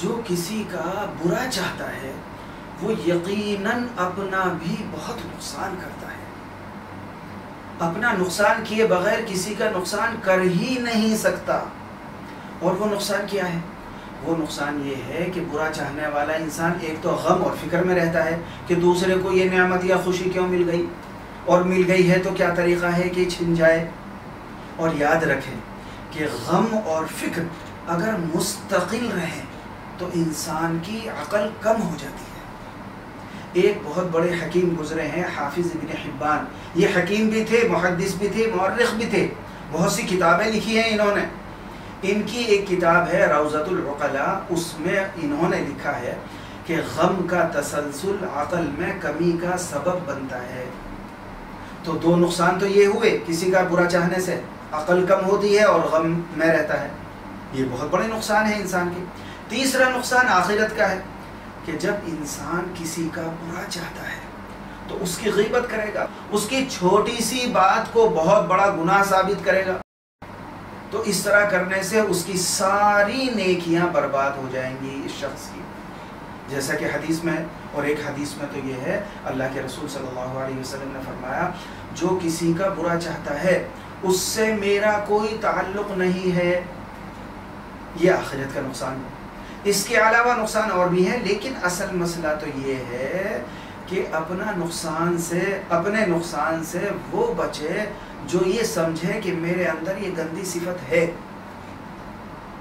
جو کسی کا برا چاہتا ہے وہ یقیناً اپنا بھی بہت نقصان کرتا ہے. اپنا نقصان کیے بغیر کسی کا نقصان کر ہی نہیں سکتا. اور وہ نقصان کیا ہے؟ وہ نقصان یہ ہے کہ برا چاہنے والا انسان ایک تو غم اور فکر میں رہتا ہے کہ دوسرے کو یہ نعمت یا خوشی کیوں مل گئی، اور مل گئی ہے تو کیا طریقہ ہے کہ چھن جائے. اور یاد رکھیں کہ غم اور فکر اگر مستقل رہے تو انسان کی عقل کم ہو جاتی ہے. ایک بہت بڑے حکیم گزرے ہیں، حافظ ابن حبان. یہ حکیم بھی تھے، محدث بھی تھے، مورخ بھی تھے. بہت سی کتابیں لکھی ہیں انہوں نے. ان کی ایک کتاب ہے روضۃ العقلاء، اس میں انہوں نے لکھا ہے کہ غم کا تسلسل عقل میں کمی کا سبب بنتا ہے. تو دو نقصان تو یہ ہوئے، کسی کا برا چاہنے سے عقل کم ہوتی ہے اور غم میں رہتا ہے. یہ بہت بڑے نقصان ہے انسان کے. تیسرا نقصان آخرت کا ہے کہ جب انسان کسی کا برا چاہتا ہے تو اس کی غیبت کرے گا، اس کی چھوٹی سی بات کو بہت بڑا گناہ ثابت کرے گا. تو اس طرح کرنے سے اس کی ساری نیکیاں برباد ہو جائیں گی اس شخص کی، جیسا کہ حدیث میں ہے. اور ایک حدیث میں تو یہ ہے، اللہ کے رسول صلی اللہ علیہ وسلم نے فرمایا جو کسی کا برا چاہتا ہے اس سے میرا کوئی تعلق نہیں ہے. یہ آخرت کا نقصان ہے. اس کے علاوہ نقصان اور بھی ہیں، لیکن اصل مسئلہ تو یہ ہے کہ اپنے نقصان سے وہ بچے جو یہ سمجھے کہ میرے اندر یہ گندی صفت ہے،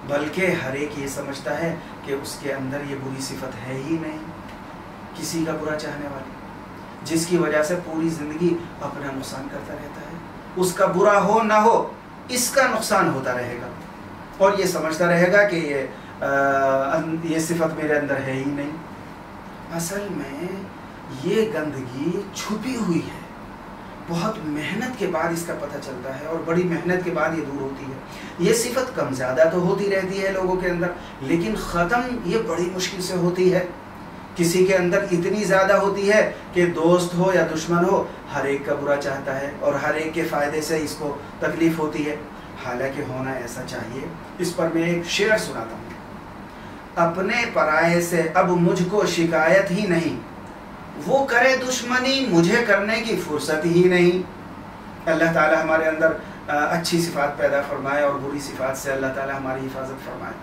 بلکہ ہر ایک یہ سمجھتا ہے کہ اس کے اندر یہ بری صفت ہے ہی نہیں. کسی کا برا چاہنے والی، جس کی وجہ سے پوری زندگی اپنا نقصان کرتا رہتا ہے. اس کا برا ہو نہ ہو اس کا نقصان ہوتا رہے گا اور یہ سمجھتا رہے گا کہ یہ صفت میرے اندر ہے ہی نہیں. اصل میں یہ گندگی چھپی ہوئی ہے. بہت محنت کے بعد اس کا پتہ چلتا ہے اور بڑی محنت کے بعد یہ دور ہوتی ہے. یہ صفت کم زیادہ تو ہوتی رہتی ہے لوگوں کے اندر، لیکن ختم یہ بڑی مشکل سے ہوتی ہے. کسی کے اندر اتنی زیادہ ہوتی ہے کہ دوست ہو یا دشمن ہو ہر ایک کا برا چاہتا ہے اور ہر ایک کے فائدے سے اس کو تکلیف ہوتی ہے. حالانکہ ہونا ایسا چاہیے. اس پر میں ایک شعر سناتا ہوں. اپنے پرائے سے اب مجھ کو شکایت ہی نہیں، وہ کرے دشمنی مجھے کرنے کی فرصت ہی نہیں. اللہ تعالی ہمارے اندر اچھی صفات پیدا فرمائے اور بری صفات سے اللہ تعالی ہماری حفاظت فرمائے.